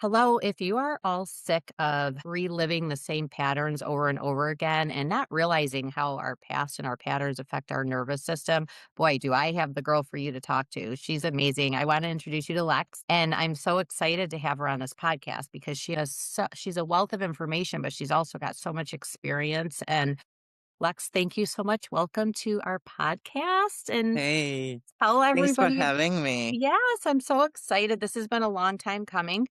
Hello, if you are all sick of reliving the same patterns over and over again and not realizing how our past and our patterns affect our nervous system, boy, do I have the girl for you to talk to. She's amazing. I want to introduce you to Lex, and I'm so excited to have her on this podcast because she's a wealth of information, but she's also got so much experience. And Lex, thank you so much. Welcome to our podcast and Hey, tell thanks for everybody. having me. Yes, I'm so excited. This has been a long time coming,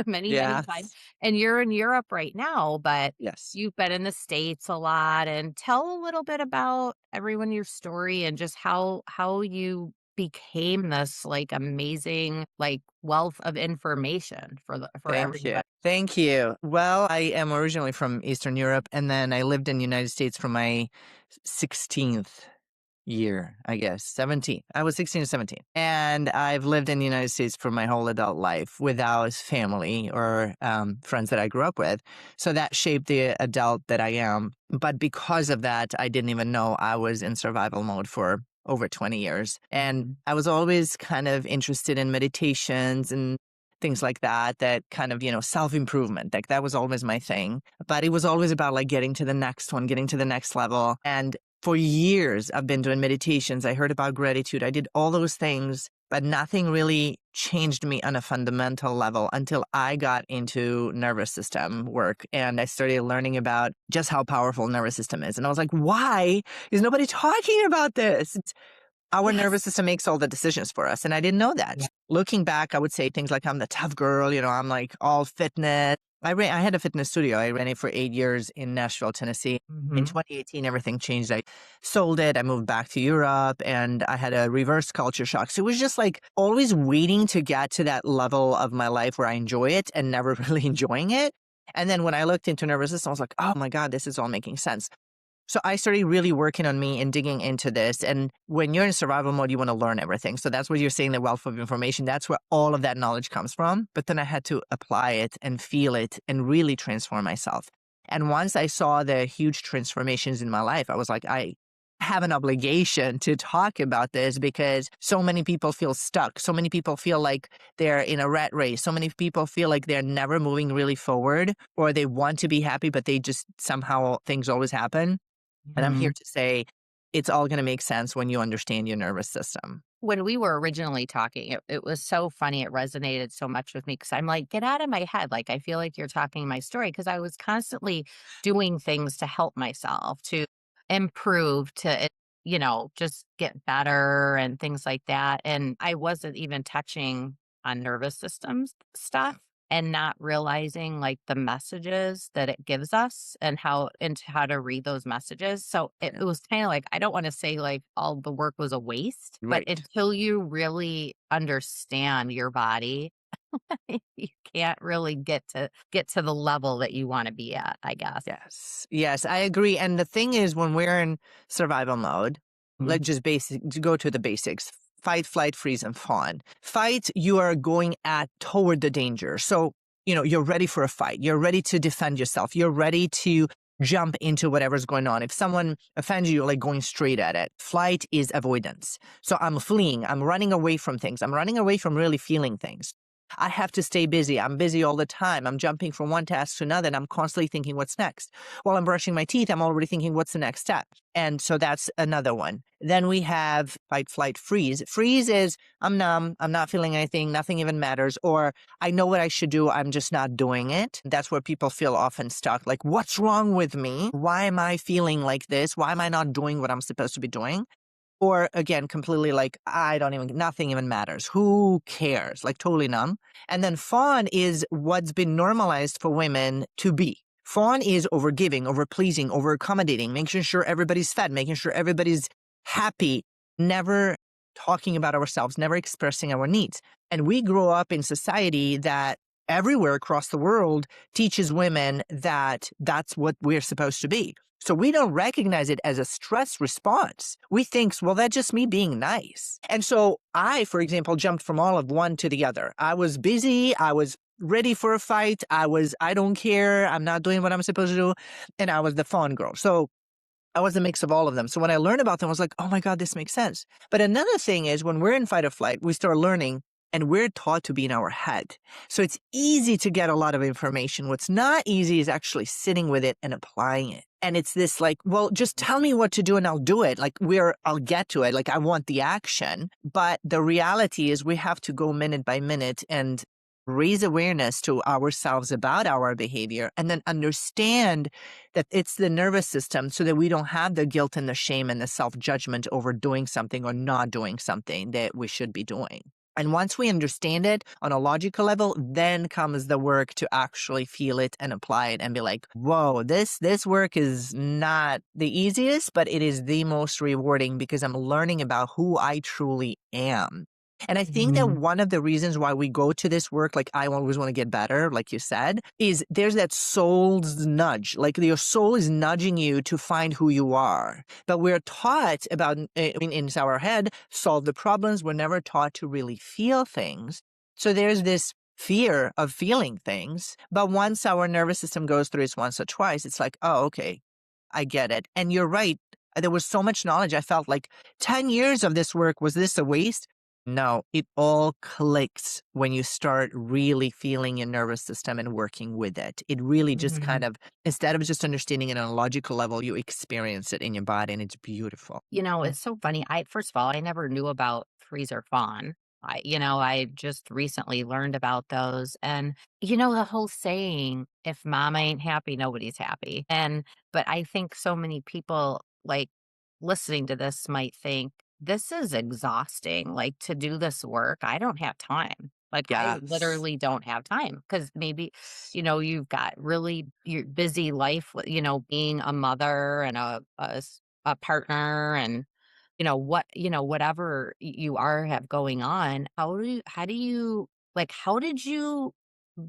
many, many times. Yes. And you're in Europe right now, but Yes. you've been in the States a lot. And tell a little bit about everyone your story and just how you became this like amazing like wealth of information for Thank you. everybody. Thank you. Well, I am originally from Eastern Europe, and then I lived in the United States for my 16th year, I guess, 17. I was 16 or 17. And I've lived in the United States for my whole adult life without family or friends that I grew up with. So that shaped the adult that I am. But because of that, I didn't even know I was in survival mode for over 20 years. And Mhm. I was always kind of interested in meditations and things like that, that kind of, self-improvement. Like that was always my thing. But it was always about like getting to the next one, getting to the next level. And for years, I've been doing meditations. I heard about gratitude. I did all those things, but nothing really changed me on a fundamental level until I got into nervous system work and I started learning about just how powerful nervous system is. And I was like, why is nobody talking about this? Our nervous Yes. system makes all the decisions for us. And I didn't know that. Yeah. Looking back, I would say things like I'm the tough girl, I'm like all fitness. I had a fitness studio. I ran it for 8 years in Nashville, Tennessee. In Hmm. 2018, everything changed. I sold it. I moved back to Europe and I had a reverse culture shock. So it was just like always waiting to get to that level of my life where I enjoy it and never really enjoying it. And then when I looked into nervous system, I was like, oh my God, this is all making sense. So I started really working on me and digging into this. And when you're in survival mode, you want to learn everything. So that's what you're saying, the wealth of information. That's where all of that knowledge comes from. But then I had to apply it and feel it and really transform myself. And once I saw the huge transformations in my life, I was like, I have an obligation to talk about this because so many people feel stuck. So many people feel like they're in a rat race. So many people feel like they're never moving really forward or they want to be happy, but they just somehow things always happen. And I'm here to say it's all going to make sense when you understand your nervous system. When we were originally talking, it was so funny. It resonated so much with me because I'm like, get out of my head. Like, I feel like you're talking my story because I was constantly doing things to help myself, to improve, just get better and things like that. And I wasn't even touching on nervous systems stuff and not realizing like the messages that it gives us and how to read those messages. So it was kind of like I don't want to say like all the work was a waste, but Right. until you really understand your body, you can't really get to the level that you want to be at, I guess. Yes. Yes, I agree. And the thing is, when we're in survival mode, let's Mhm. just to go to the basics. Fight, flight, freeze, and fawn. Fight, you are going at toward the danger. So, you're ready for a fight. You're ready to defend yourself. You're ready to jump into whatever's going on. If someone offends you, you're like going straight at it. Flight is avoidance. So I'm fleeing. I'm running away from things. I'm running away from really feeling things. I have to stay busy. I'm busy all the time. I'm jumping from one task to another and I'm constantly thinking, what's next? While I'm brushing my teeth, I'm already thinking, what's the next step? And so that's another one. Then we have fight, flight, freeze. Freeze is I'm numb. I'm not feeling anything. Nothing even matters. Or I know what I should do. I'm just not doing it. That's where people feel often stuck. Like, what's wrong with me? Why am I feeling like this? Why am I not doing what I'm supposed to be doing? Or again, completely like, nothing even matters. Who cares? Like totally numb. And then fawn is what's been normalized for women to be. Fawn is over giving, over pleasing, over accommodating, making sure everybody's fed, making sure everybody's happy, never talking about ourselves, never expressing our needs. And we grow up in society that everywhere across the world teaches women that that's what we're supposed to be. So we don't recognize it as a stress response. We think, well, that's just me being nice. And so I, for example, jumped from all of one to the other. I was busy. I was ready for a fight. I don't care. I'm not doing what I'm supposed to do. And I was the fawn girl. So I was a mix of all of them. So when I learned about them, I was like, oh my God, this makes sense. But another thing is when we're in fight or flight, we start learning and we're taught to be in our head. So it's easy to get a lot of information. What's not easy is actually sitting with it and applying it. And it's this like, well, just tell me what to do and I'll do it. Like I'll get to it. Like I want the action. But the reality is we have to go minute by minute and raise awareness to ourselves about our behavior and then understand that it's the nervous system so that we don't have the guilt and the shame and the self-judgment over doing something or not doing something that we should be doing. And once we understand it on a logical level, then comes the work to actually feel it and apply it and be like, whoa, this work is not the easiest, but it is the most rewarding because I'm learning about who I truly am. And I think that Mhm. one of the reasons why we go to this work, like I always want to get better, like you said, is there's that soul's nudge. Like your soul is nudging you to find who you are. But we're taught about, in our head, solve the problems. We're never taught to really feel things. So there's this fear of feeling things. But once our nervous system goes through it once or twice, it's like, oh, okay, I get it. And you're right. There was so much knowledge. I felt like 10 years of this work, was this a waste? No, it all clicks when you start really feeling your nervous system and working with it. It really just kind Mhm. of, instead of just understanding it on a logical level, you experience it in your body and it's beautiful. It's so funny. First of all, I never knew about Freeze or Fawn. I just recently learned about those. And, the whole saying, if mama ain't happy, nobody's happy. But I think so many people, like, listening to this might think, this is exhausting. Like, to do this work, I don't have time. Like, I Yes. literally don't have time because maybe, you've got really your busy life, with, being a mother and a partner and whatever you are have going on. How did you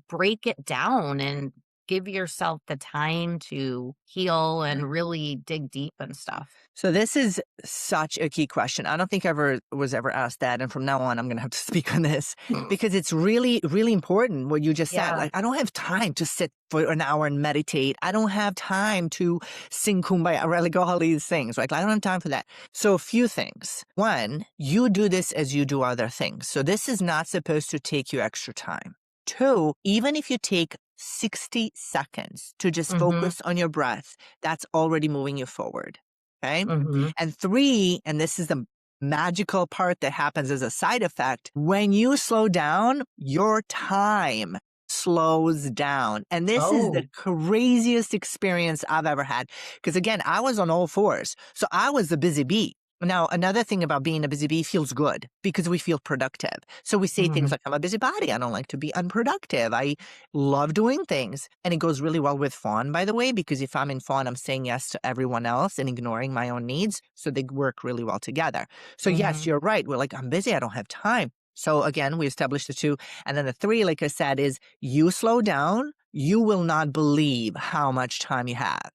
break it down and give yourself the time to heal and really dig deep and stuff? So this is such a key question. I don't think I ever was ever asked that. And from now on, I'm going to have to speak on this Mm. because it's really, really important what you just said. Yeah. Like, I don't have time to sit for an hour and meditate. I don't have time to sing kumbaya, or like all these things. Like, I don't have time for that. So a few things. One, you do this as you do other things. So this is not supposed to take you extra time. Two, even if you take 60 seconds to just Mhm. focus on your breath, that's already moving you forward. Okay. Mhm. And three, and this is the magical part that happens as a side effect, when you slow down, your time slows down. And this is the Oh. craziest experience I've ever had. Because again, I was on all fours. So I was the busy bee. Now, another thing about being a busy bee feels good because we feel productive. So we say things Mhm. like, I'm a busybody. I don't like to be unproductive. I love doing things. And it goes really well with Fawn, by the way, because if I'm in Fawn, I'm saying yes to everyone else and ignoring my own needs. So they work really well together. So yes, Mhm. you're right. We're like, I'm busy. I don't have time. So again, we established the two. And then the three, like I said, is you slow down. You will not believe how much time you have.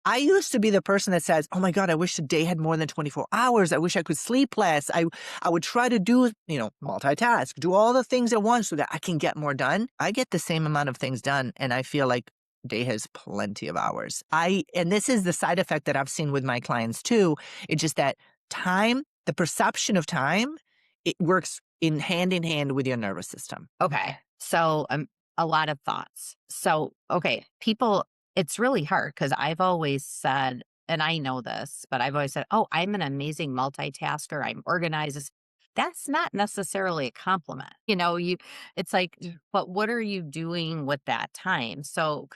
I used to be the person that says, oh my God, I wish the day had more than 24 hours. I wish I could sleep less. I would try to do, multitask, do all the things at once so that I can get more done. I get the same amount of things done. And I feel like day has plenty of hours. And this is the side effect that I've seen with my clients too. It's just that time, the perception of time, it works in hand with your nervous system. Okay. So, a lot of thoughts. So, okay, people, it's really hard because I've always said, and I know this, but I've always said, oh, I'm an amazing multitasker. I'm organized. That's not necessarily a compliment. It's like, but what are you doing with that time? So,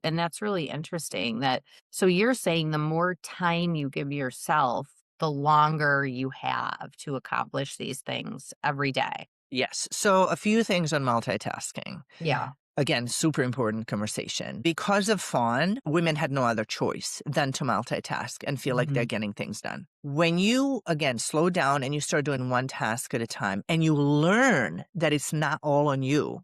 and that's really interesting so you're saying the more time you give yourself, the longer you have to accomplish these things every day. Yes. So a few things on multitasking. Yeah. Again, super important conversation. Because of Fawn, women had no other choice than to multitask and feel like they're Mhm. getting things done. When you, again, slow down and you start doing one task at a time and you learn that it's not all on you,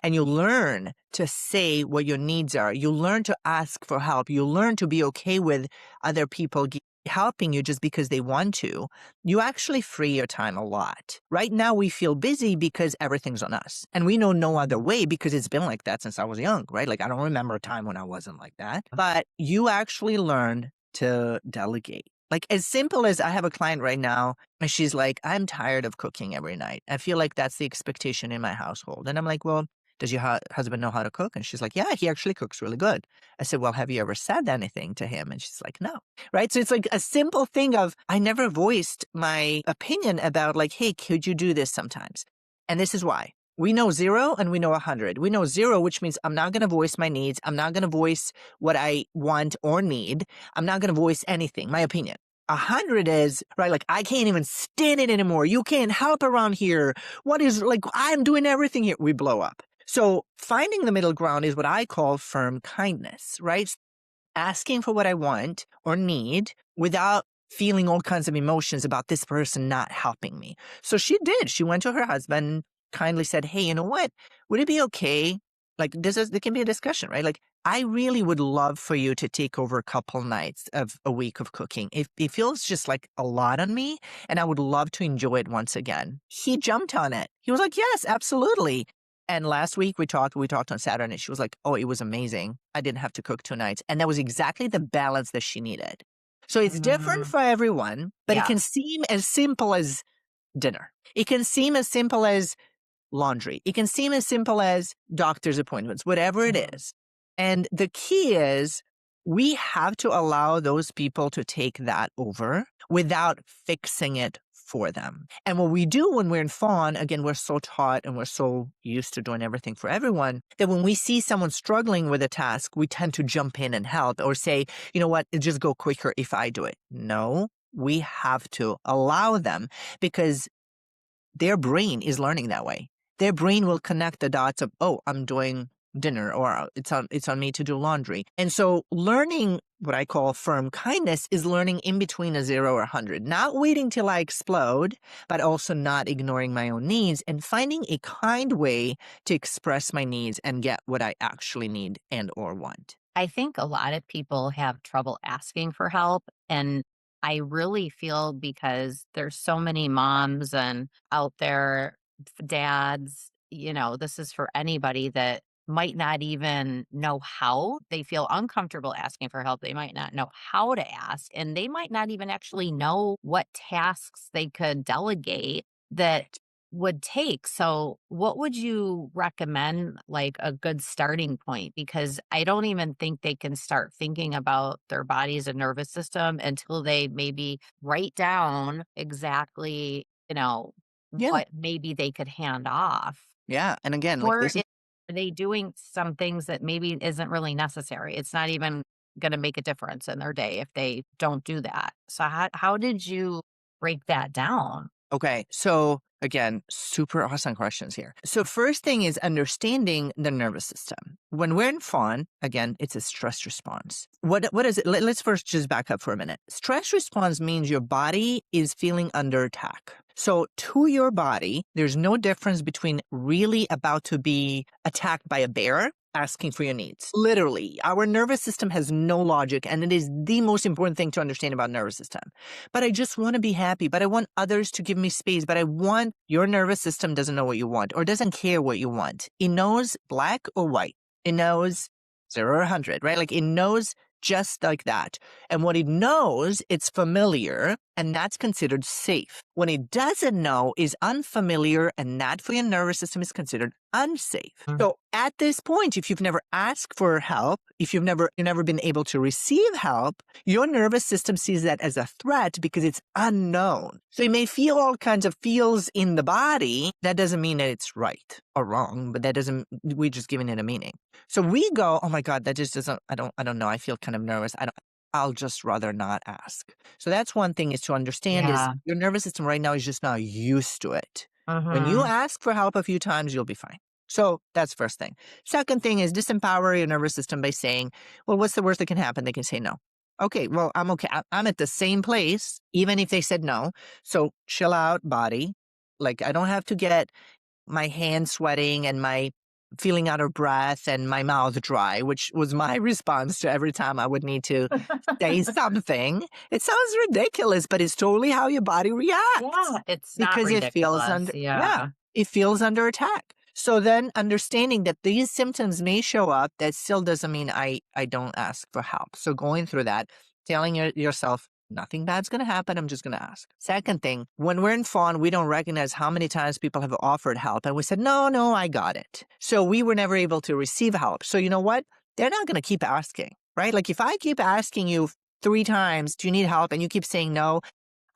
and you learn to say what your needs are. You learn to ask for help. You learn to be okay with other people helping you just because they want to. You actually free your time a lot. Right now, we feel busy because everything's on us. And we know no other Mhm. way because it's been like that since I was young, right? Like, I don't remember a time when I wasn't like that. But you actually learn to delegate. Like as simple as I have a client right now, and she's like, I'm tired of cooking every night. I feel like that's the expectation in my household. And I'm like, well, does your husband know how to cook? And she's like, yeah, he actually cooks really good. I said, well, have you ever said anything to him? And she's like, no. Right. So it's like a simple thing of I never voiced my opinion about like, hey, could you do this sometimes? And this is why. We know 0 and we know 100. We know 0, which means I'm not going to voice my needs. I'm not going to voice what I want or need. I'm not going to voice anything, my opinion. 100 is, right, like, I can't even stand it anymore. You can't help around here. What is, like, I'm doing everything here. We blow up. So finding the middle ground is what I call firm kindness, right? Asking for what I want or need without feeling all kinds of emotions about this person not helping me. So she did. She went to her husband, kindly said, hey, you know what? Would it be okay? Like, there can be a discussion, right? Like, I really would love for you to take over a couple nights of a week of cooking. It feels just like a lot on me, and I would love to enjoy it once again. He jumped on it. He was like, yes, absolutely. And last week we talked on Saturday, and she was like, oh, it was amazing. I didn't have to cook 2 nights. And that was exactly the balance that she needed. So it's different Mm, for everyone, but it can yes. seem as simple as dinner. It can seem as simple as laundry. It can seem as simple as doctor's appointments, whatever it Mhm. is. And the key is we have to allow those people to take that over without fixing it for them. And what we do when we're in Fawn, again, we're so taught and we're so used to doing everything for everyone that when we see someone struggling with a task, we tend to jump in and help or say, you know what, it'll just go quicker if I do it. No, we have to allow them because their brain is learning that way. Their brain will connect the dots of, oh, I'm doing dinner or it's on me to do laundry. And so learning what I call firm kindness is learning in between a 0 or 100, not waiting till I explode, but also not ignoring my own needs and finding a kind way to express my needs and get what I actually need and or want. I think a lot of people have trouble asking for help. And I really feel because there's so many moms and out there, dads, this is for anybody that might not even know how. They feel uncomfortable asking for help. They might not know how to ask, and they might not even actually know what tasks they could delegate that would take. So, what would you recommend, like a good starting point? Because I don't even think they can start thinking about their bodies and nervous system until they maybe write down exactly, Yeah. what maybe they could hand off. Yeah. And again, like Or this is are they doing some things that maybe isn't really necessary? It's not even going to make a difference in their day if they don't do that. So, how did you break that down? okay. So again, super awesome questions here. So first thing is understanding the nervous system. When we're in fawn, again, it's a stress response. What is it? Let's first just back up for a minute. Stress response means your body is feeling under attack. So to your body, there's no difference between really about to be attacked by a bear asking for your needs. Literally, our nervous system has no logic, and it is the most important thing to understand about nervous system. But I just want to be happy, but I want others to give me space, but I want your nervous system doesn't know what you want or doesn't care what you want. It knows black or white. It knows 0 or 100, right? Like it knows just like that. And what it knows, it's familiar, and that's considered safe. When it doesn't know is unfamiliar, and that for your nervous system is considered unsafe. So at this point, if you've never asked for help, if you've never been able to receive help, your nervous system sees that as a threat because it's unknown. So you may feel all kinds of feels in the body. That doesn't mean that it's right or wrong, but we're just giving it a meaning. So we go, oh my God, that just doesn't, I don't know. I feel kind of nervous. I'll just rather not ask. So that's one thing is to understand is Yeah. your nervous system right now is just not used to it. When you Mhm. ask for help a few times, you'll be fine. So that's first thing. Second thing is disempower your nervous system by saying, well, what's the worst that can happen? They can say no. Okay, well, I'm okay. I'm at the same place, even if they said no. So chill out, body. Like, I don't have to get my hands sweating and my feeling out of breath and my mouth dry, which was my response to every time I would need to say something. It sounds ridiculous, but it's totally how your body reacts Yeah, it's not because ridiculous, yeah, yeah. it feels under attack. So then understanding that these symptoms may show up, that still doesn't mean I don't ask for help. So going through that, telling yourself, Nothing bad's going to happen. I'm just going to ask. Second thing, when we're in Fawn, we don't recognize how many times people have offered help. And we said, no, no, I got it. So we were never able to receive help. So you know what? They're not going to keep asking, right? Like if I keep asking you 3 times, do you need help? And you keep saying no,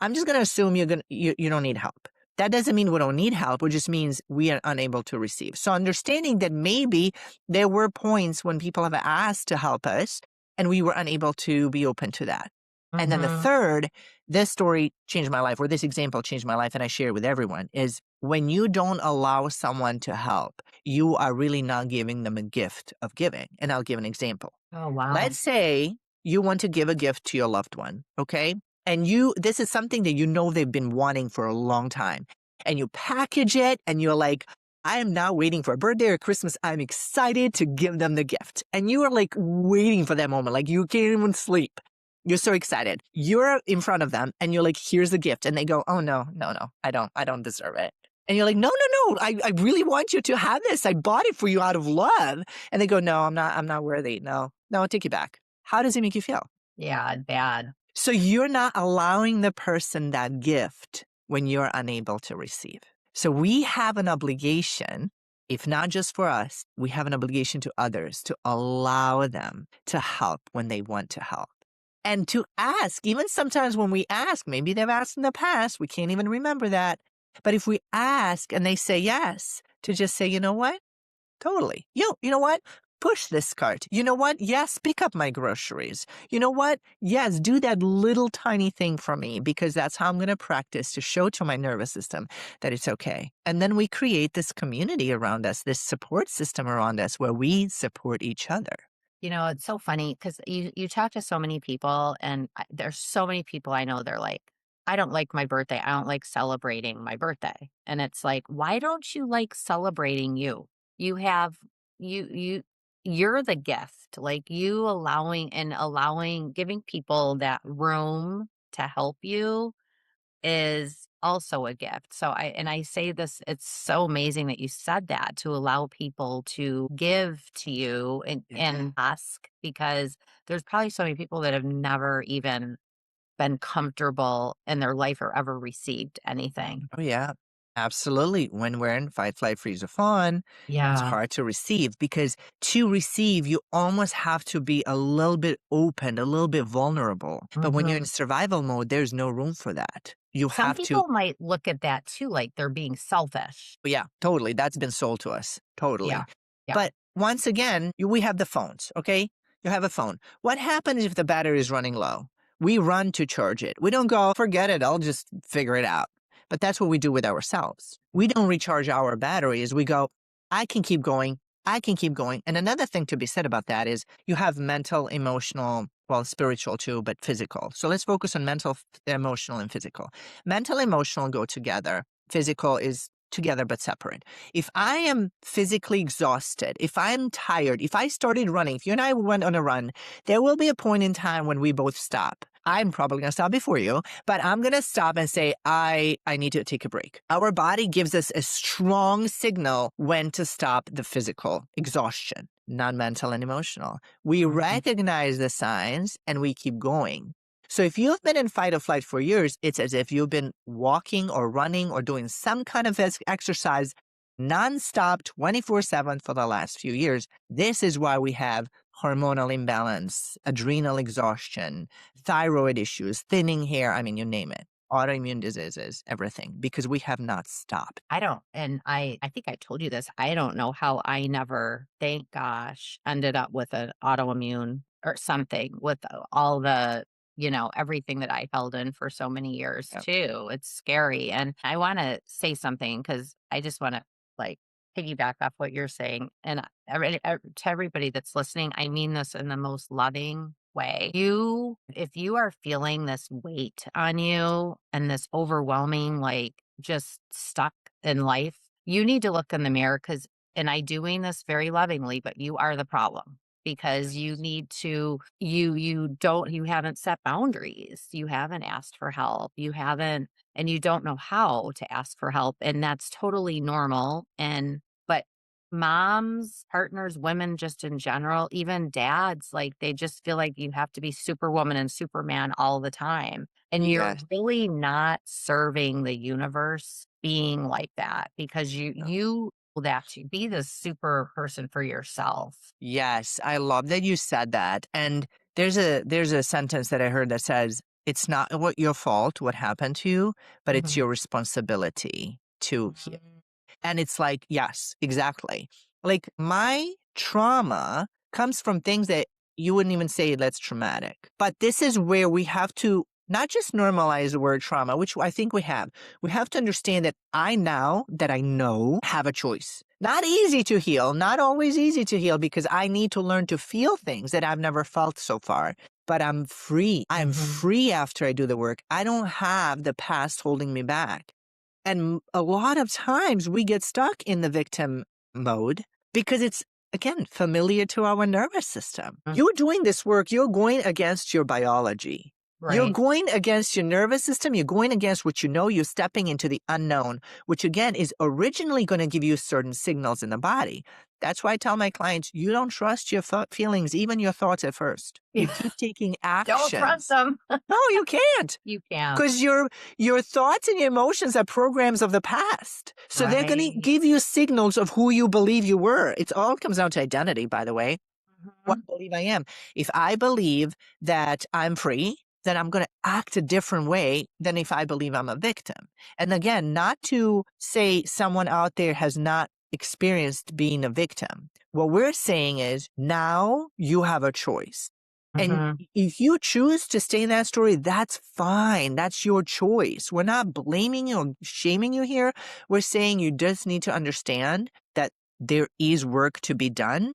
I'm just going to assume you don't need help. That doesn't mean we don't need help. It just means we are unable to receive. So understanding that maybe there were points when people have asked to help us and we were unable to be open to that. And then the Mhm. third, this story changed my life, or this example changed my life, and I share it with everyone, is when you don't allow someone to help, you are really not giving them a gift of giving. And I'll give an example. Oh, wow. Let's say you want to give a gift to your loved one, okay? And this is something that you know they've been wanting for a long time. And you package it and you're like, I am now waiting for a birthday or Christmas. I'm excited to give them the gift. And you are like waiting for that moment. Like you can't even sleep. You're so excited. You're in front of them and you're like, here's the gift. And they go, oh no, no, no, I don't deserve it. And you're like, no, no, no, I really want you to have this. I bought it for you out of love. And they go, no, I'm not worthy. No, no, I'll take it back. How does it make you feel? Yeah, bad. So you're not allowing the person that gift when you're unable to receive. So we have an obligation, if not just for us, we have an obligation to others to allow them to help when they want to help. And to ask, even sometimes when we ask, maybe they've asked in the past, we can't even remember that. But if we ask and they say yes, to just say, you know what? Totally. You know what? Push this cart. You know what? Yes, pick up my groceries. You know what? Yes, do that little tiny thing for me because that's how I'm going to practice to show to my nervous system that it's okay. And then we create this community around us, this support system around us where we support each other. It's so funny because you talk to so many people, and there's so many people I know. They're like, I don't like my birthday. I don't like celebrating my birthday. And it's like, why don't you like celebrating you? You have you you're the gift. Like you allowing giving people that room to help you is also a gift. I say this, it's so amazing that you said that, to allow people to give to you and ask, because there's probably so many people that have never even been comfortable in their life or ever received anything. Oh, yeah, absolutely. When we're in fight, flight, freeze, or fawn, it's Yeah. hard to receive because to receive, you almost have to be a little bit open, a little bit vulnerable. But when you're in Mhm. survival mode, there's no room for that. You Some have to, people might look at that too, like they're being selfish. yeah, totally. That's been sold to us. Totally. Yeah. Yeah. But once again, we have the phones, okay? You have a phone. What happens if the battery is running low? We run to charge it. We don't go, forget it, I'll just figure it out. But that's what we do with ourselves. We don't recharge our batteries. We go, I can keep going. I can keep going. And another thing to be said about that is you have mental, emotional, well, spiritual too, but physical. So let's focus on mental, emotional, and physical. Mental, emotional go together. Physical is together but separate. If I am physically exhausted, if I'm tired, if I started running, if you and I went on a run, there will be a point in time when we both stop. I'm probably going to stop before you, but I'm going to stop and say, I need to take a break. Our body gives us a strong signal when to stop the physical exhaustion, not mental and emotional. We Mhm. recognize the signs and we keep going. So if you've been in fight or flight for years, it's as if you've been walking or running or doing some kind of exercise nonstop 24/7 for the last few years. This is why we have hormonal imbalance, adrenal exhaustion, thyroid issues, thinning hair, I mean, you name it, autoimmune diseases, everything, because we have not stopped. I don't, and I think I told you this. I don't know how I never, thank gosh, ended up with an autoimmune or something with all the, everything that I held in for so many years Yeah. too. It's scary. And I want to say something because I just want to like piggyback off what you're saying. And to everybody that's listening, I mean this in the most loving way. If you are feeling this weight on you and this overwhelming, like just stuck in life, you need to look in the mirror and I doing this very lovingly, but you are the problem because you need to, you haven't set boundaries. You haven't asked for help. You haven't, and you don't know how to ask for help. And that's totally normal. But moms, partners, women just in general, even dads, like, they just feel like you have to be superwoman and superman all the time, and you're Yes. really not serving the universe being like that because you that to be the super person for yourself. Yes, I love that you said that. And there's a sentence that I heard that says, "It's not what your fault what happened to you, but it's Mhm. your responsibility to heal." Mhm. And it's like, yes, exactly. Like my trauma comes from things that you wouldn't even say that's traumatic. But this is where we have to not just normalize the word trauma, which I think we have. We have to understand that I now that I know have a choice. Not easy to heal, not always easy to heal because I need to learn to feel things that I've never felt so far. But I'm free. I'm Mhm. free after I do the work. I don't have the past holding me back. And a lot of times we get stuck in the victim mode because it's, again, familiar to our nervous system. Mm. You're doing this work, you're going against your biology. You're Right. going against your nervous system. You're going against what you know. You're stepping into the unknown, which again is originally going to give you certain signals in the body. That's why I tell my clients, you don't trust your feelings, even your thoughts at first. You Yeah. keep taking Don't trust actions. them. No, you can't. You can't. Because your thoughts and your emotions are programs of the past. So they're going to Right. give you signals of who you believe you were. It all comes down to identity, by the way. What Mhm. I believe I am. If I believe that I'm free, then I'm going to act a different way than if I believe I'm a victim. And again, not to say someone out there has not experienced being a victim. What we're saying is now you have a choice. And Mhm. if you choose to stay in that story, that's fine. That's your choice. We're not blaming you or shaming you here. We're saying you just need to understand that there is work to be done,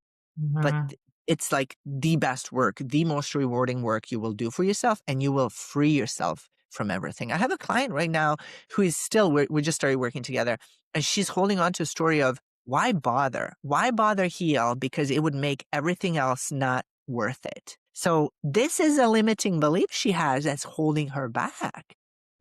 but Mhm. it's like the best work, the most rewarding work you will do for yourself, and you will free yourself from everything. I have a client right now who is still, we just started working together, and she's holding on to a story of why bother? Why bother heal? Because it would make everything else not worth it. So this is a limiting belief she has that's holding her back.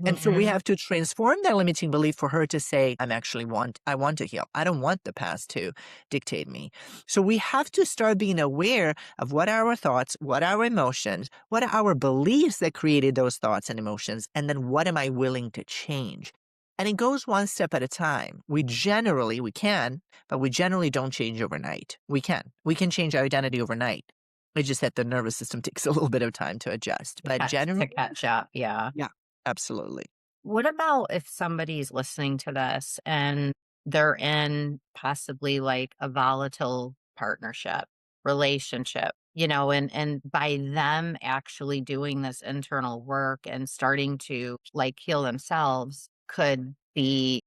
And so we Mhm. have to transform that limiting belief for her to say, I want to heal. I don't want the past to dictate me. So we have to start being aware of what are our thoughts, what are our emotions, what are our beliefs that created those thoughts and emotions, and then what am I willing to change? And it goes one step at a time. We can, but we generally don't change overnight. We can change our identity overnight. It's just that the nervous system takes a little bit of time to adjust. To But generally, catch up, yeah. yeah, absolutely. What about if somebody's listening to this and they're in possibly like a volatile partnership, relationship, and by them actually doing this internal work and starting to like heal themselves could be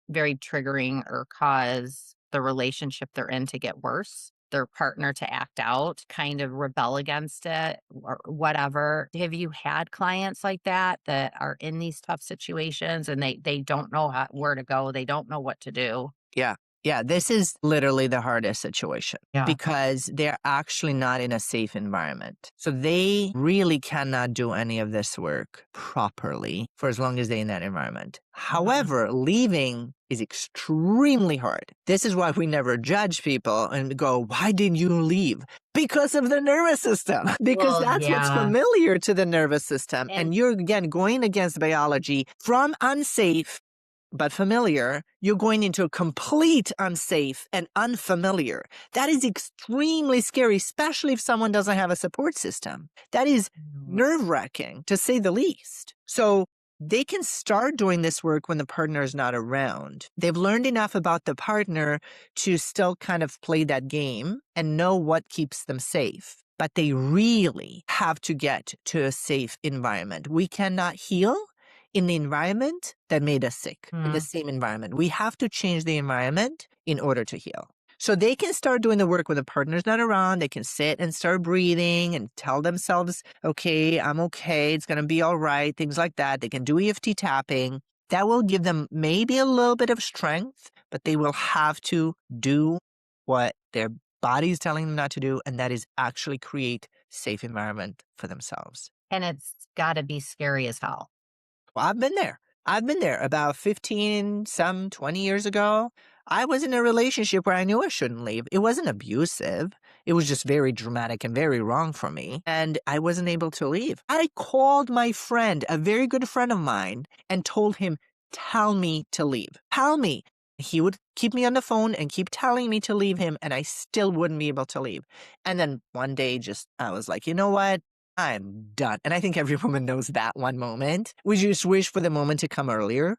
very triggering or cause the relationship they're in to get worse, their partner to act out, kind of rebel against it or whatever. Have you had clients like that that are in these tough situations and they don't know where to go, they don't know what to do? Yeah. Yeah. This is literally the hardest situation Yeah. because they're actually not in a safe environment. So they really cannot do any of this work properly for as long as they're in that environment. Mhm. However, leaving is extremely hard. This is why we never judge people and go, why didn't you leave? Because of the nervous system, because Well, that's what's yeah. familiar to the nervous system. And And you're again going against biology from unsafe but familiar, you're going into a complete unsafe and unfamiliar. That is extremely scary, especially if someone doesn't have a support system. That is nerve wracking, to say the least. So they can start doing this work when the partner is not around. They've learned enough about the partner to still kind of play that game and know what keeps them safe. But they really have to get to a safe environment. We cannot heal in the environment that made us sick, in the Mhm. same environment. We have to change the environment in order to heal. So they can start doing the work when the partner's not around. They can sit and start breathing and tell themselves, okay, I'm okay. It's going to be all right. Things like that. They can do EFT tapping. That will give them maybe a little bit of strength, but they will have to do what their body's telling them not to do. And that is actually create safe environment for themselves. and it's gotta be scary as hell. Well, I've been there. I've been there about 15, some 20 years ago. I was in a relationship where I knew I shouldn't leave. It wasn't abusive. It was just very dramatic and very wrong for me. And I wasn't able to leave. I called my friend, a very good friend of mine, and told him, tell me to leave. Tell me. He would keep me on the phone and keep telling me to leave him, and I still wouldn't be able to leave. And then one day, I was like, you know what? I'm done. And I think every woman knows that one moment. We just wish for the moment to come earlier.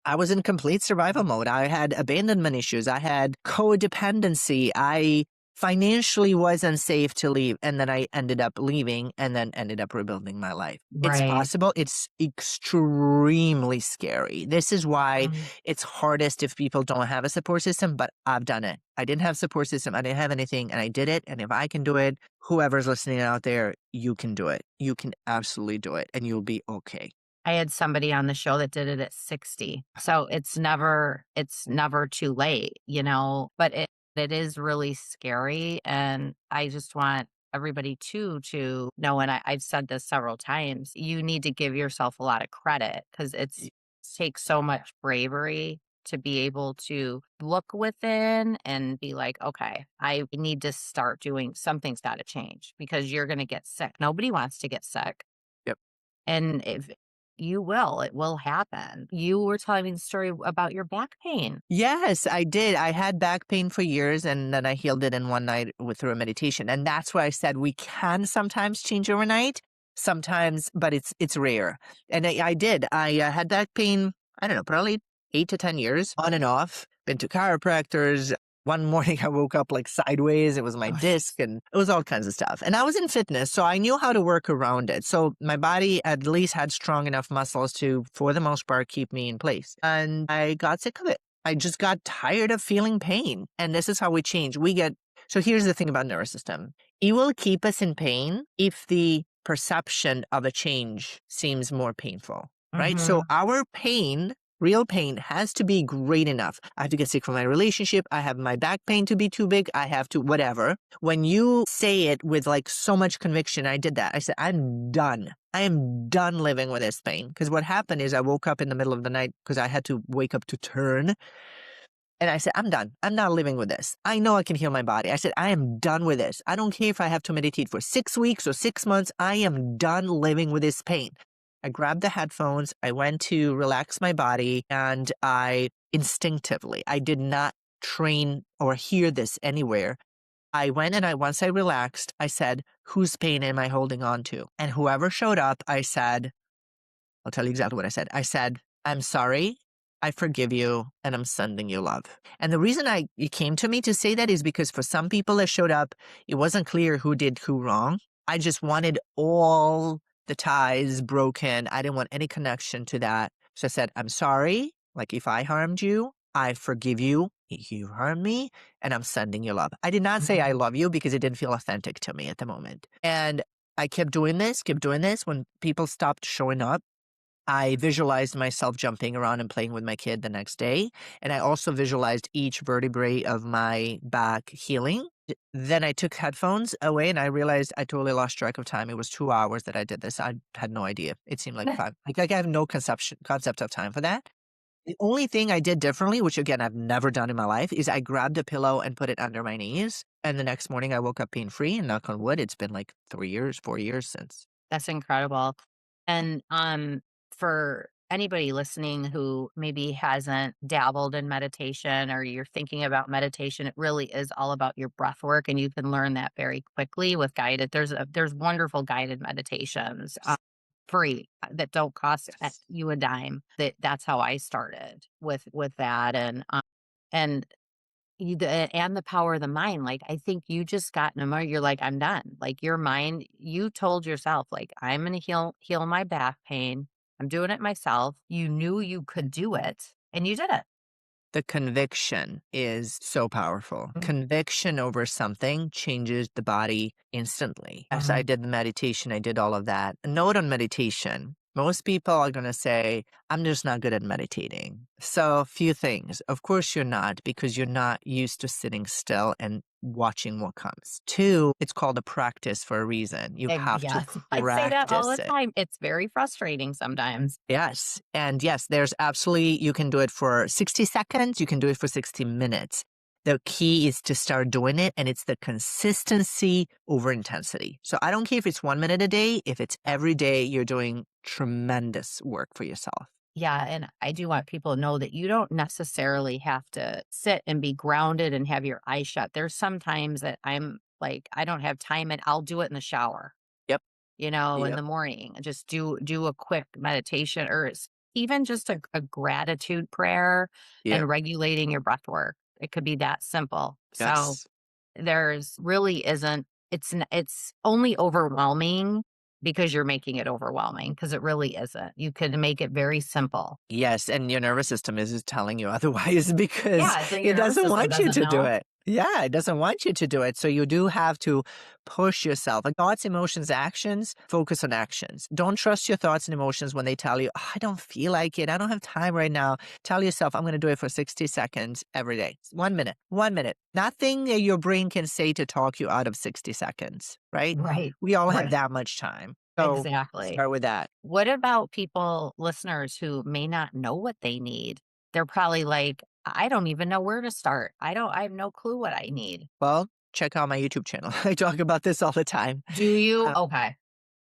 I was in complete survival mode. I had abandonment issues. I had codependency. I financially was unsafe to leave. And then I ended up leaving and then ended up rebuilding my life. It's Right. possible. It's extremely scary. This is why Mm. it's hardest if people don't have a support system, but I've done it. I didn't have support system. I didn't have anything and I did it. And if I can do it, whoever's listening out there, you can do it. You can absolutely do it and you'll be okay. I had somebody on the show that did it at 60. So it's never too late, but it is really scary. And I just want everybody to know, and I've said this several times, you need to give yourself a lot of credit because it takes so much bravery to be able to look within and be like, okay, I need to start doing something's got to change because you're going to get sick. Nobody wants to get sick. Yep. And if you will, it will happen. You were telling me the story about your back pain. Yes, I did. I had back pain for years and then I healed it in one night through a meditation. And that's why I said we can sometimes change overnight, sometimes, but it's rare. And I did. I had back pain, I don't know, probably 8 to 10 years on and off. Been to chiropractors. One morning I woke up like sideways. It was my Oh, disc and it was all kinds of stuff. And I was in fitness, so I knew how to work around it. So my body at least had strong enough muscles to, for the most part, keep me in place. And I got sick of it. I just got tired of feeling pain. And this is how we change. So here's the thing about nervous system. It will keep us in pain if the perception of a change seems more painful, right? So mhm. our pain, real pain, has to be great enough. I have to get sick from my relationship. I have my back pain to be too big. I have to whatever. When you say it with like so much conviction, I did that. I said, I'm done. I am done living with this pain. Because what happened is I woke up in the middle of the night because I had to wake up to turn. And I said, I'm done. I'm not living with this. I know I can heal my body. I said, I am done with this. I don't care if I have to meditate for 6 weeks or 6 months. I am done living with this pain. I grabbed the headphones. I went to relax my body and I instinctively, I did not train or hear this anywhere. I went and once I relaxed, I said, whose pain am I holding on to? And whoever showed up, I said, I'll tell you exactly what I said. I said, I'm sorry. I forgive you and I'm sending you love. And the reason it came to me to say that is because for some people that showed up, it wasn't clear who did who wrong. I just wanted all the ties broken. I didn't want any connection to that. So I said, I'm sorry. Like if I harmed you, I forgive you. You harmed me and I'm sending you love. I did not say I Mhm. love you because it didn't feel authentic to me at the moment. And I kept doing this. When people stopped showing up. I visualized myself jumping around and playing with my kid the next day. And I also visualized each vertebrae of my back healing. Then I took headphones away and I realized I totally lost track of time. It was 2 hours that I did this. I had no idea. It seemed like 5. Like I have no concept of time for that. The only thing I did differently, which again I've never done in my life, is I grabbed a pillow and put it under my knees. And the next morning I woke up pain free and knock on wood, it's been like 3 years, 4 years since. That's incredible. And for anybody listening who maybe hasn't dabbled in meditation or you're thinking about meditation, it really is all about your breath work, and you can learn that very quickly with guided. There's wonderful guided meditations, free, that don't cost Yes. you a dime. That's how I started with that, and and the power of the mind. Like, I think you just got in a moment, you're like, I'm done. Like, your mind, you told yourself, like, I'm gonna heal my back pain. I'm doing it myself. You knew you could do it, and you did it. The conviction is so powerful. Mm, Conviction over something changes the body instantly. As I mhm. did the meditation, I did all of that. A note on meditation. Most people are going to say, I'm just not good at meditating. So, a few things. Of course, you're not because you're not used to sitting still and watching what comes. Two, it's called a practice for a reason. You have to Yes, I say that all practice the it. time. It's very frustrating sometimes. Yes. And yes, there's absolutely, you can do it for 60 seconds, you can do it for 60 minutes. The key is to start doing it, and it's the consistency over intensity. So I don't care if it's 1 minute a day, if it's every day, you're doing tremendous work for yourself. Yeah, and I do want people to know that you don't necessarily have to sit and be grounded and have your eyes shut. There's sometimes that I'm like, I don't have time and I'll do it in the shower, Yep. in Yep. the morning. Just do a quick meditation or even just a gratitude prayer Yep. and regulating your breath work. It could be that simple. So Yes. there's really isn't it's only overwhelming because you're making it overwhelming because it really isn't. You could make it very simple. Yes, and your nervous system is telling you otherwise because Yeah, so it your nervous doesn't system want you doesn't to do know. it. Yeah, it doesn't want you to do it. So you do have to push yourself. Like thoughts, emotions, actions, focus on actions. Don't trust your thoughts and emotions when they tell you, "Oh, I don't feel like it. I don't have time right now." Tell yourself, I'm going to do it for 60 seconds every day. 1 minute, 1 minute. Nothing that your brain can say to talk you out of 60 seconds, right? Right, We all have right, that much time. So exactly. start with that. What about people listeners who may not know what they need? They're probably like, "I don't even know where to start. I have no clue what I need." Well, check out my YouTube channel. I talk about this all the time. Do you? Uh, Okay.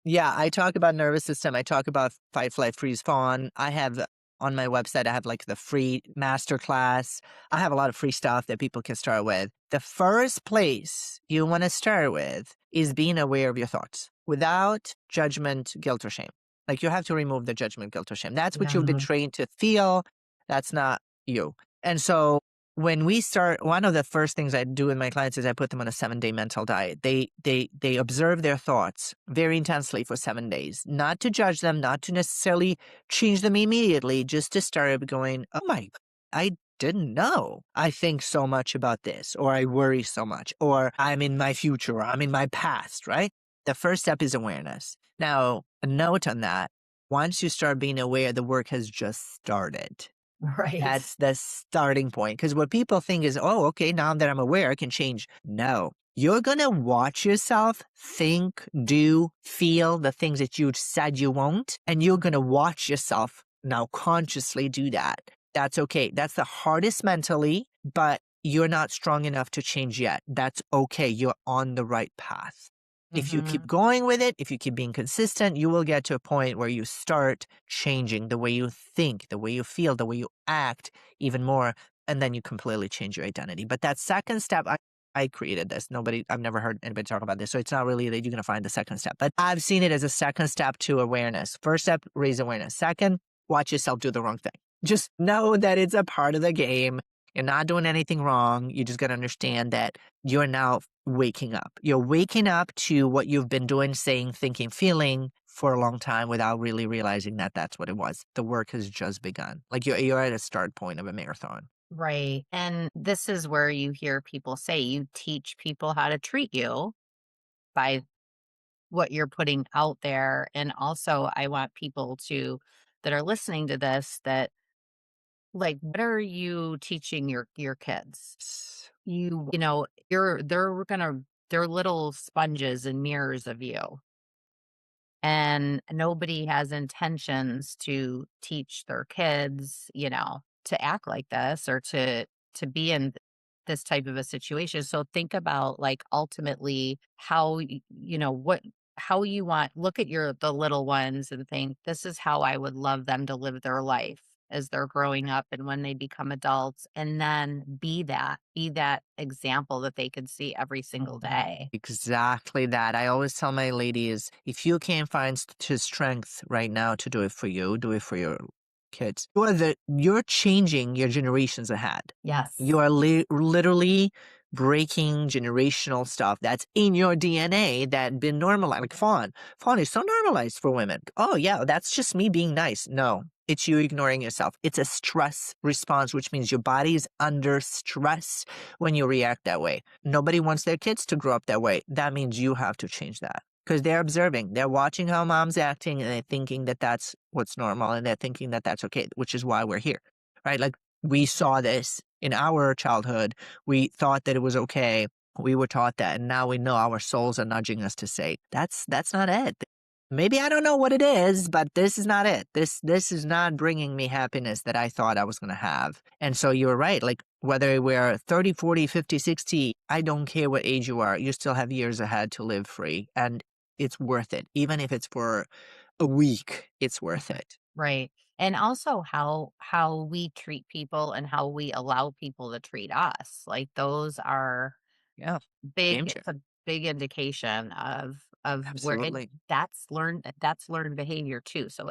yeah, I talk about nervous system. I talk about fight, flight, freeze, fawn. I have on my website, I have like the free masterclass. I have a lot of free stuff that people can start with. The first place you want to start with is being aware of your thoughts without judgment, guilt, or shame. Like you have to remove the judgment, guilt, or shame. That's what you've been Yeah. trained to feel. That's not you. And so when we start, one of the first things I do with my clients is I put them on a 7-day mental diet. They observe their thoughts very intensely for 7 days, not to judge them, not to necessarily change them immediately, just to start going, oh my, I didn't know I think so much about this, or I worry so much, or I'm in my future, or I'm in my past, right? The first step is awareness. Now, a note on that, once you start being aware, the work has just started. Right. That's the starting point. Because what people think is, oh, okay, now that I'm aware, I can change. No, you're going to watch yourself think, do, feel the things that you said you won't. And you're going to watch yourself now consciously do that. That's okay. That's the hardest mentally, but you're not strong enough to change yet. That's okay. You're on the right path. If you keep Mhm. going with it, if you keep being consistent, you will get to a point where you start changing the way you think, the way you feel, the way you act even more. And then you completely change your identity. But that second step, I created this. I've never heard anybody talk about this. So it's not really that you're going to find the second step, but I've seen it as a second step to awareness. First step, raise awareness. Second, watch yourself do the wrong thing. Just know that it's a part of the game. You're not doing anything wrong. You just got to understand that you're now waking up. You're waking up to what you've been doing, saying, thinking, feeling for a long time without really realizing that that's what it was. The work has just begun. Like you're at a start point of a marathon. Right. And this is where you hear people say you teach people how to treat you by what you're putting out there. And also, I want people to that are listening to this that like, what are you teaching your kids? They're little sponges and mirrors of you. And nobody has intentions to teach their kids, to act like this or to be in this type of a situation. So think about like ultimately how what how you want look at the little ones and think this is how I would love them to live their life as they're growing up and when they become adults and then be that example that they can see every single day. Exactly that. I always tell my ladies, if you can't find strength right now to do it for you, do it for your kids. You're changing your generations ahead. You Yes. are literally breaking generational stuff that's in your DNA that been normalized. Like Fawn. Fawn is so normalized for women. Oh yeah, that's just me being nice. No, it's you ignoring yourself. It's a stress response, which means your body is under stress when you react that way. Nobody wants their kids to grow up that way. That means you have to change that. because they're observing. They're watching how mom's acting and they're thinking that that's what's normal and they're thinking that that's okay, which is why we're here, right? Like we saw this in our childhood. We thought that it was okay. We were taught that. And now we know our souls are nudging us to say, that's not it. Maybe I don't know what it is, but this is not it. This is not bringing me happiness that I thought I was going to have. And so you're right. Like whether we're 30, 40, 50, 60, I don't care what age you are. You still have years ahead to live free. And it's worth it. Even if it's for a week, it's worth it. Right. And also how we treat people and how we allow people to treat us. Like those are Yeah. big, Game it's changer. a big indication of where and Absolutely. that's learned behavior too. So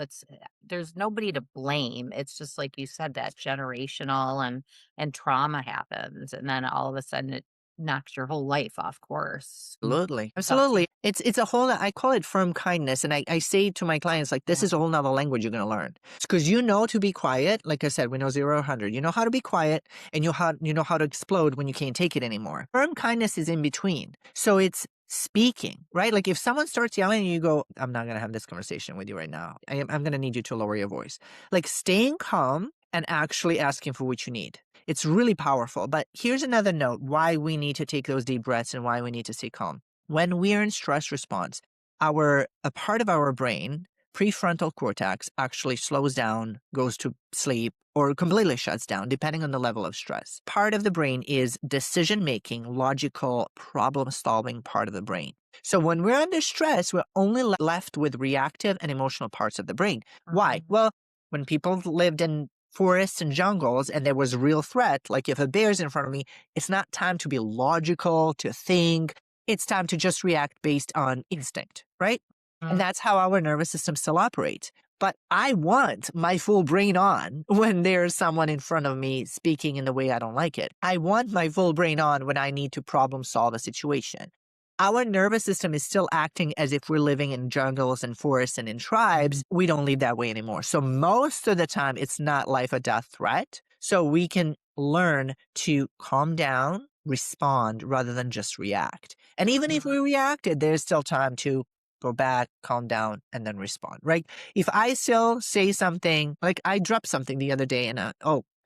there's nobody to blame. It's just like you said, that generational and trauma happens and then all of a sudden it knocks your whole life off course. Absolutely. So Absolutely. It's a whole, I call it firm kindness. And I say to my clients, like, this yeah. is a whole nother language you're going to learn. It's because you know to be quiet. Like I said, we know 0 or 100. You know how to be quiet and you know how to explode when you can't take it anymore. Firm kindness is in between. So it's speaking, right? Like if someone starts yelling and you go, I'm not going to have this conversation with you right now. I'm going to need you to lower your voice. Like staying calm and actually asking for what you need. It's really powerful. But here's another note why we need to take those deep breaths and why we need to stay calm. When we're in stress response, a part of our brain, prefrontal cortex, actually slows down, goes to sleep, or completely shuts down, depending on the level of stress. Part of the brain is decision-making, logical, problem-solving part of the brain. So when we're under stress, we're only left with reactive and emotional parts of the brain. Why? Mhm. Well, when people lived in forests and jungles and there was a real threat, like if a bear's in front of me, it's not time to be logical, to think. It's time to just react based on instinct, right? And Mm. that's how our nervous system still operates. But I want my full brain on when there's someone in front of me speaking in the way I don't like it. I want my full brain on when I need to problem solve a situation. Our nervous system is still acting as if we're living in jungles and forests and in tribes. We don't live that way anymore. So most of the time, it's not life or death threat. So we can learn to calm down, respond rather than just react. And even if we reacted, there's still time to go back, calm down, and then respond, right? If I still say something, like I dropped something the other day and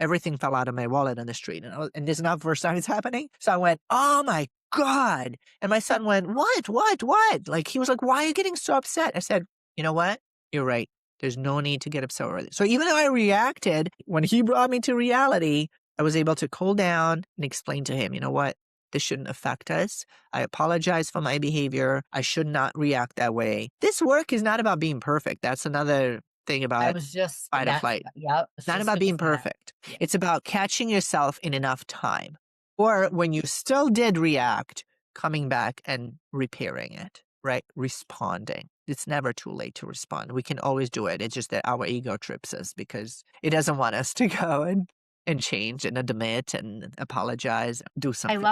everything fell out of my wallet on the street. And this is not the first time it's happening. So I went, oh my God. And my son went, what? Like he was like, why are you getting so upset? I said, you know what? You're right. There's no need to get upset already. So even though I reacted, when he brought me to reality, I was able to cool down and explain to him, you know what? This shouldn't affect us. I apologize for my behavior. I should not react that way. This work is not about being perfect. That's another thing I about was just fight or that's flight. yep, I was It's not just about gonna being say that. perfect. Yeah. It's about catching yourself in enough time. Or when you still did react, coming back and repairing it, right? Responding. It's never too late to respond. We can always do it. It's just that our ego trips us because it doesn't want us to go and change and admit and apologize, do something.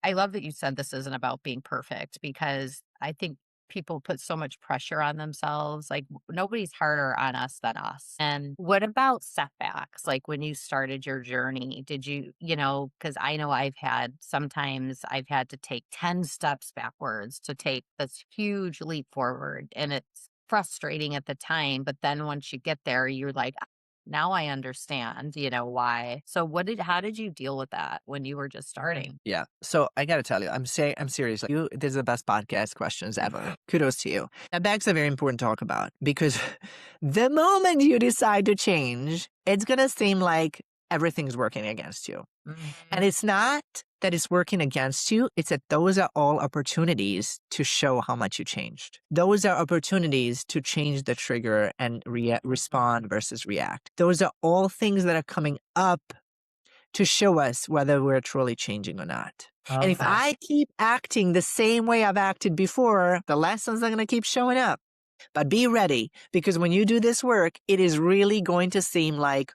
I love that you said this isn't about being perfect because I think people put so much pressure on themselves. Like nobody's harder on us than us. And what about setbacks? Like when you started your journey, did because I know sometimes I've had to take 10 steps backwards to take this huge leap forward. And it's frustrating at the time. But then once you get there, you're like, now I understand, why. So how did you deal with that when you were just starting? Yeah. So I got to tell you, I'm serious. Like, this is the best podcast questions ever. Kudos to you. Now, that's a very important to talk about because the moment you decide to change, it's going to seem like everything's working against you. And Mhm. it's not that it's working against you. It's that those are all opportunities to show how much you changed. Those are opportunities to change the trigger and respond versus react. Those are all things that are coming up to show us whether we're truly changing or not. And if Okay. I keep acting the same way I've acted before, the lessons are going to keep showing up. But be ready because when you do this work, it is really going to seem like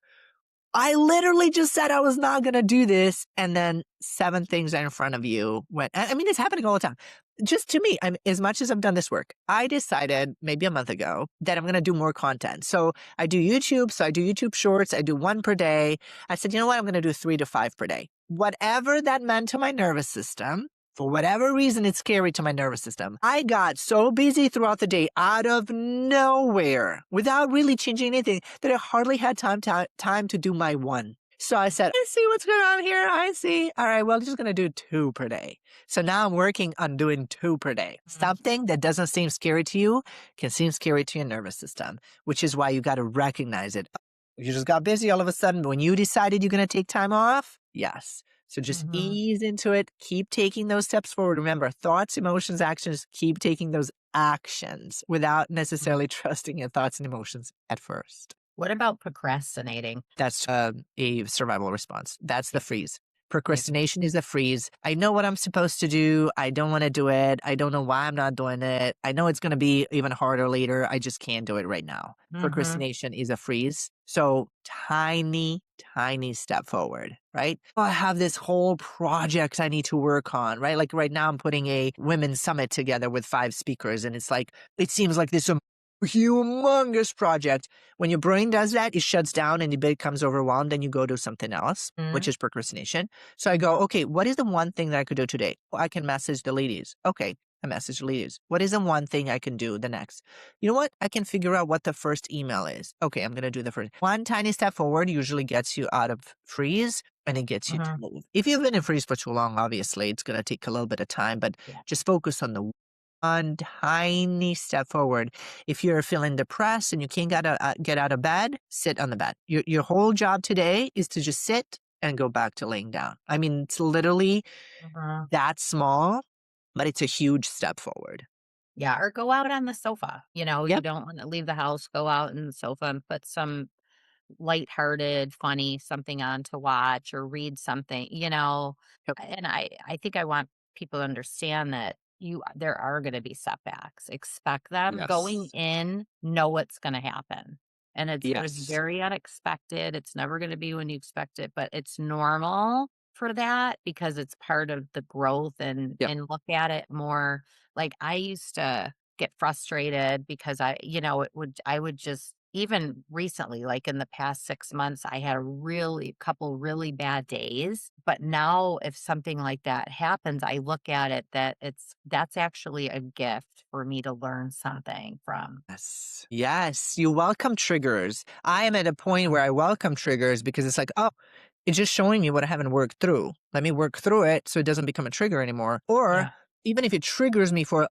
I literally just said I was not going to do this. And then 7 things are in front of you. I mean, it's happening all the time. Just to me, as much as I've done this work, I decided maybe a month ago that I'm going to do more content. So I do YouTube. So I do YouTube shorts. I do 1 per day. I said, you know what? I'm going to do 3 to 5 per day. Whatever that meant to my nervous system For whatever reason, it's scary to my nervous system. I got so busy throughout the day out of nowhere without really changing anything that I hardly had time to do my one. So I said, I see what's going on here. I see. All right, well, I'm just going to do 2 per day. So now I'm working on doing 2 per day. Mhm. Something that doesn't seem scary to you can seem scary to your nervous system, which is why you got to recognize it. You just got busy all of a sudden. When you decided you're going to take time off, yes. So just Mhm. ease into it. Keep taking those steps forward. Remember, thoughts, emotions, actions, keep taking those actions without Mhm. necessarily trusting your thoughts and emotions at first. What about procrastinating? That's a survival response. That's the Yeah. freeze. Yeah. Procrastination is a freeze. I know what I'm supposed to do. I don't want to do it. I don't know why I'm not doing it. I know it's going to be even harder later. I just can't do it right now. Mhm. Procrastination is a freeze. So tiny step forward, right? Oh, I have this whole project I need to work on, right? Like right now, I'm putting a women's summit together with 5 speakers, and it's like, it seems like this humongous project. When your brain does that, it shuts down and it becomes overwhelmed and you go do something else, which Mhm. is procrastination. So I go, okay, what is the one thing that I could do today? Well, I can message the ladies. Okay, I message the ladies. What is the one thing I can do the next? You know what? I can figure out what the first email is. Okay, I'm going to do the first. One tiny step forward usually gets you out of freeze and it gets you to Mhm. move. If you've been in freeze for too long, obviously, it's going to take a little bit of time, but Yeah. just focus on the one tiny step forward. If you're feeling depressed and you can't get out of bed, sit on the bed. Your whole job today is to just sit and go back to laying down. I mean, it's literally Mhm. that small, but it's a huge step forward. Yeah, or go out on the sofa. You Yep. don't wanna leave the house, go out on the sofa and put some lighthearted, funny something on to watch or read something. Yep. And I think I want people to understand that there are gonna be setbacks. Expect them. Going Yes. in, know what's gonna happen. And it's Yes. very unexpected. It's never gonna be when you expect it, but it's normal for that because it's part of the growth Yep. and look at it more like I used to get frustrated because I would just even recently, like in the past 6 months, I had a really couple really bad days, but now if something like that happens, I look at it that that's actually a gift for me to learn something from. Yes. Yes. You welcome triggers. I am at a point Mhm. where I welcome triggers because it's like, oh, it's just showing me what I haven't worked through. Let me work through it so it doesn't become a trigger anymore. Or Yeah. even if it triggers me for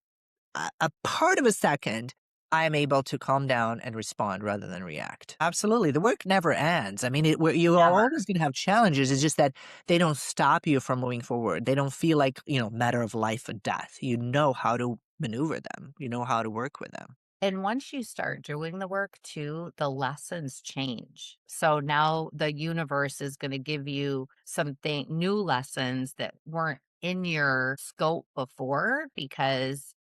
a part of a second, I am able to calm down and respond rather than react. Absolutely. The work never ends. I mean, you are Never. always going to have challenges. It's just that they don't stop you from moving forward. They don't feel like, matter of life or death. You know how to maneuver them. You know how to work with them. And once you start doing the work too, the lessons change. So now the universe is going to give you something new lessons that weren't in your scope before because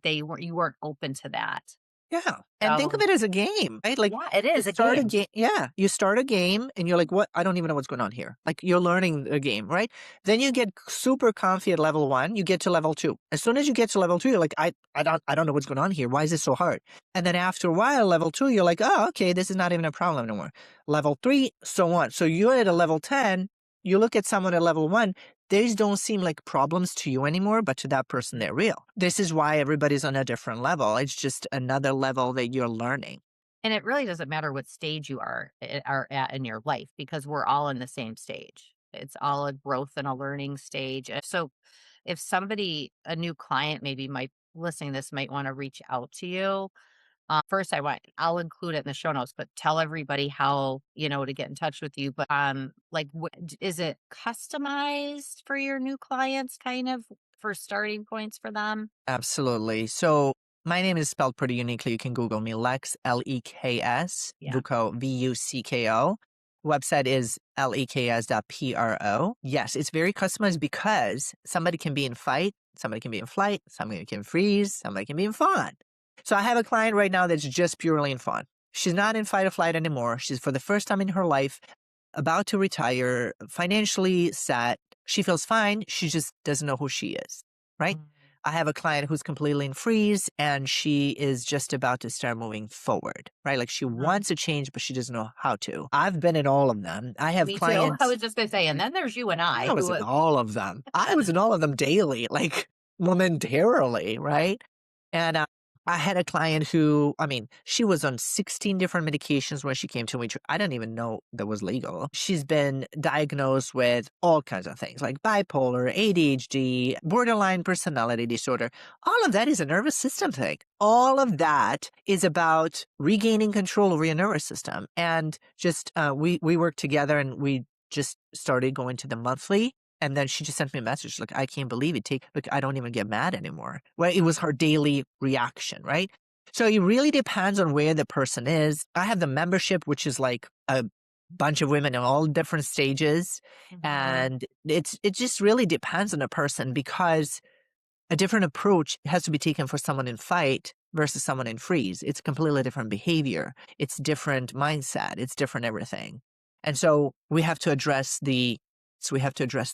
you weren't open to that. Yeah, and think of So, it as a game, right? Like, yeah, it you is a start a game. game yeah, you start a game and you're like, "What? I don't even know what's going on here." Like, you're learning the game, right? Then you get super comfy at level 1, you get to level 2. As soon as you get to level 2, you're like, I don't know what's going on here. Why is this so hard?" And then after a while, level 2, you're like, "Oh, okay, this is not even a problem anymore." Level 3, so on. So you're at a level 10, you look at someone at level 1, these don't seem like problems to you anymore, but to that person, they're real. This is why everybody's on a different level. It's just another level that you're learning. And it really doesn't matter what stage you are at in your life because we're all in the same stage. It's all a growth and a learning stage. So if a new client maybe might listening to this might want to reach out to you. First, I'll include it in the show notes, but tell everybody how, to get in touch with you. But like, is it customized for your new clients, kind of for starting points for them? Absolutely. So my name is spelled pretty uniquely. You can Google me, Lex, Leks, Yeah. Vucko, Vucko. Website is leks.pro. Yes, it's very customized because somebody can be in fight, somebody can be in flight, somebody can freeze, somebody can be in fawn. So I have a client right now that's just purely in fawn. She's not in fight or flight anymore. She's for the first time in her life about to retire, financially set. She feels fine. She just doesn't know who she is, right? Mm. I have a client who's completely in freeze and she is just about to start moving forward, right? Like she Mhm. wants to change, but she doesn't know how to. I've been in all of them. I have Me too. I clients. was just gonna say, and then there's you and I I was who in all of them. I was in all of them daily, like momentarily, right? And I had a client who, I mean, she was on 16 different medications when she came to me, which I didn't even know that was legal. She's been diagnosed with all kinds of things like bipolar, ADHD, borderline personality disorder. All of that is a nervous system thing. All of that is about regaining control over your nervous system. And just we worked together and we just started going to the monthly. And then she just sent me a message like, I can't believe it. Look, I don't even get mad anymore. Well, it was her daily reaction, right? So it really depends on where the person is. I have the membership, which is like a bunch of women in all different stages. Mhm. And it just really depends on the person because a different approach has to be taken for someone in fight versus someone in freeze. It's completely different behavior. It's different mindset. It's different everything. And so we have to address the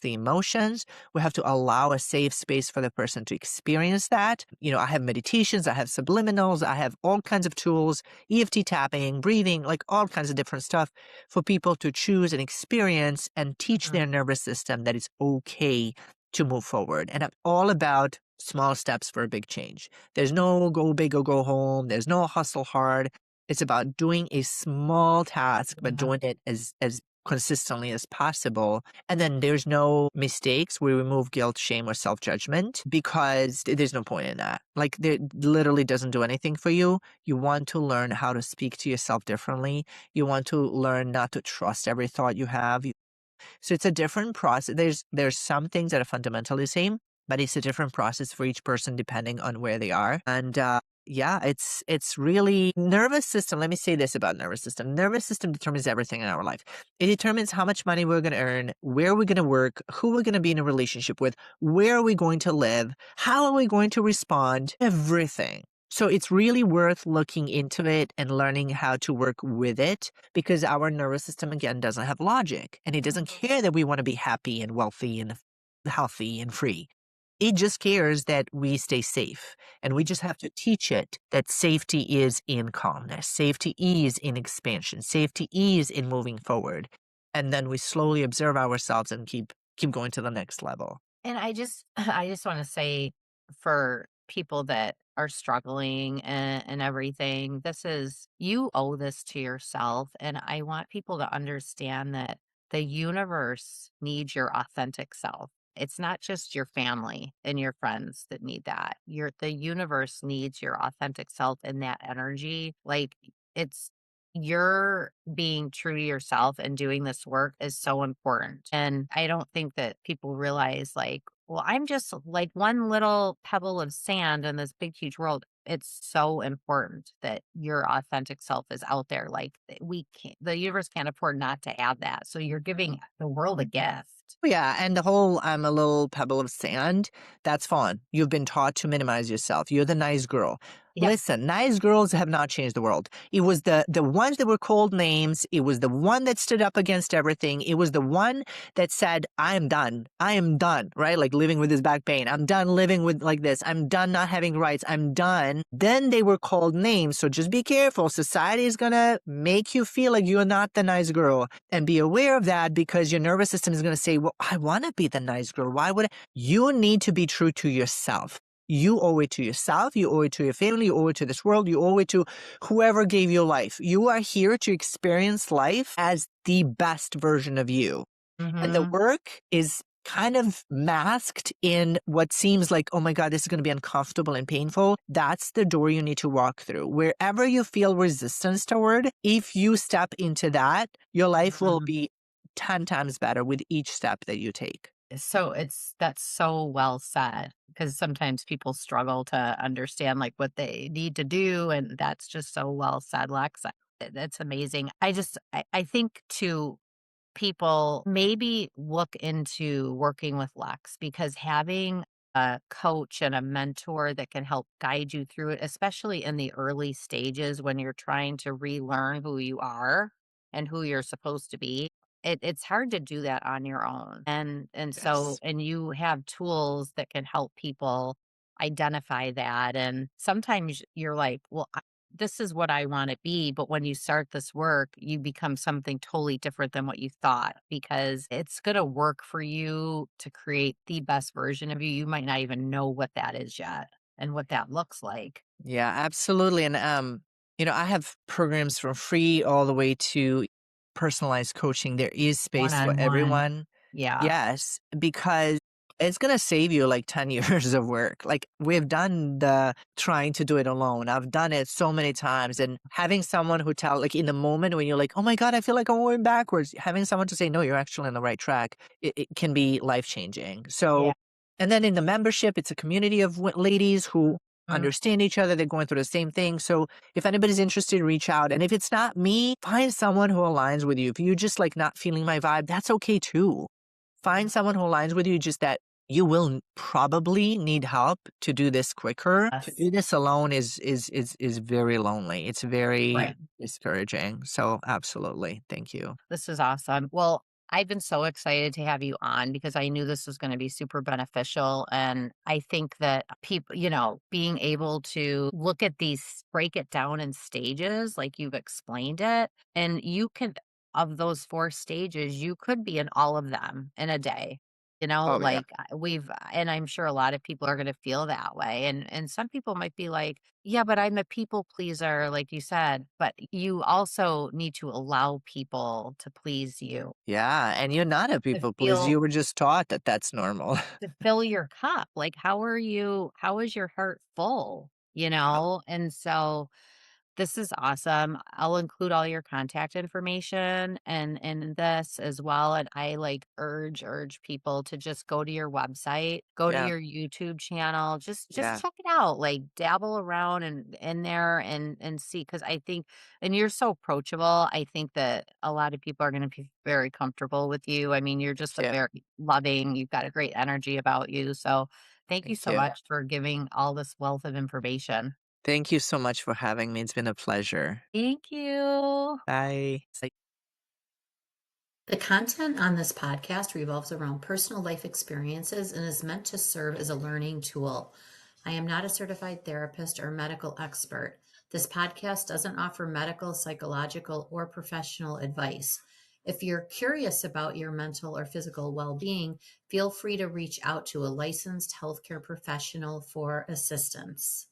emotions. We have to allow a safe space for the person to experience that. I have meditations, I have subliminals, I have all kinds of tools, EFT tapping, breathing, like all kinds of different stuff for people to choose and experience and teach Mhm. their nervous system that it's okay to move forward. And I'm all about small steps for a big change. There's no go big or go home. There's no hustle hard. It's about doing a small task, but Yeah. doing it as consistently as possible. And then there's no mistakes. We remove guilt, shame, or self judgment because there's no point in that. Like, it literally doesn't do anything for you. You want to learn how to speak to yourself differently. You want to learn not to trust every thought you have. So it's a different process. There's some things that are fundamentally the same, but it's a different process for each person depending on where they are. And yeah, it's really nervous system. Let me say this about nervous system. Nervous system determines everything in our life. It determines how much money we're going to earn, where we're going to work, who we're going to be in a relationship with, where are we going to live, how are we going to respond, everything. So it's really worth looking into it and learning how to work with it because our nervous system, again, doesn't have logic and it doesn't Mhm. care that we want to be happy and wealthy and healthy and free. It just cares that we stay safe. And we just have to teach it that safety is in calmness, safety is in expansion, safety is in moving forward. And then we slowly observe ourselves and keep going to the next level. And I just wanna say for people that are struggling and everything, you owe this to yourself, and I want people to understand that the universe needs your authentic self. It's not just your family and your friends that need that. The universe needs your authentic self and that energy. Like, it's you're being true to yourself and doing this work is so important. And I don't think that people realize, like, well, I'm just like one little pebble of sand in this big, huge world. It's so important that your authentic self is out there. Like, the universe can't afford not to have that. So you're giving the world a gift. Yeah, and the whole I'm a little pebble of sand, that's fun. You've been taught to minimize yourself. You're the nice girl. Yep. Listen, nice girls have not changed the world. It was the ones that were called names. It was the one that stood up against everything. It was the one that said, I am done. I am done, right? Like living with this back pain. I'm done living with like this. I'm done not having rights. I'm done. Then they were called names. So just be careful. Society is going to make you feel like you're not the nice girl. And be aware of that because your nervous system is going to say, well, I want to be the nice girl. Why would I? You need to be true to yourself. You owe it to yourself. You owe it to your family. You owe it to this world. You owe it to whoever gave you life. You are here to experience life as the best version of you. And the Hmm. work is kind of masked in what seems like, oh my God, this is going to be uncomfortable and painful. That's the door you need to walk through. Wherever you feel resistance toward, if you step into that, your life will Hmm. be 10 times better with each step that you take. That's so well said because sometimes people struggle to understand like what they need to do. And that's just so well said, Lex. That's amazing. I think too, people maybe look into working with Lex because having a coach and a mentor that can help guide you through it, especially in the early stages when you're trying to relearn who you are and who you're supposed to be. It's hard to do that on your own. And Yes. you have tools that can help people. identify that. And sometimes you're like, well, this is what I want to be. But when you start this work, you become something totally different than what you thought because it's going to work for you to create the best version of you. You might not even know what that is yet and what that looks like Yeah, absolutely. And I have programs from free all the way to personalized coaching. There is one space for on one. everyone. Yeah. Yes, because it's gonna save you like 10 years of work. Like we've done the trying to do it alone. I've done it so many times. And having someone who tell like in the moment when you're like, oh my God, I feel like I'm going backwards, having someone to say, no, you're actually on the right track, it can be life changing. Yeah. So and then in the membership, it's a community of ladies who Mm. understand each other. They're going through the same thing. So if anybody's interested, reach out. And if it's not me, find someone who aligns with you. If you're just like not feeling my vibe, that's okay too. Find someone who aligns with you, just that you will probably need help to do this quicker. To Yes. do this alone is very lonely. It's very Right. discouraging. So absolutely. Thank you. This is awesome. Well, I've been so excited to have you on because I knew this was going to be super beneficial. And I think that people, being able to look at these, break it down in stages, like you've explained it, and you can, of those 4 stages, you could be in all of them in a day. Oh yeah. Like and I'm sure a lot of people are going to feel that way. And some people might be like, yeah, but I'm a people pleaser, like you said, but you also need to allow people to please you, Yeah. And you're not a to people pleaser. feel You were just taught that that's normal. to fill your cup. Like, how is your heart full? Yep. And so this is awesome. I'll include all your contact information and in this as well. And I like urge people to just go to your website, go to Yeah. your YouTube channel, just Yeah. check it out. Like dabble around and in there and see because I think and you're so approachable. I think that a lot of people are gonna be very comfortable with you. I mean, you're just a Yeah. very loving, you've got a great energy about you. So thank you Thank so you. much for giving all this wealth of information. Thank you so much for having me. It's been a pleasure. Thank you. Bye. The content on this podcast revolves around personal life experiences and is meant to serve as a learning tool. I am not a certified therapist or medical expert. This podcast doesn't offer medical, psychological, or professional advice. If you're curious about your mental or physical well being, feel free to reach out to a licensed healthcare professional for assistance.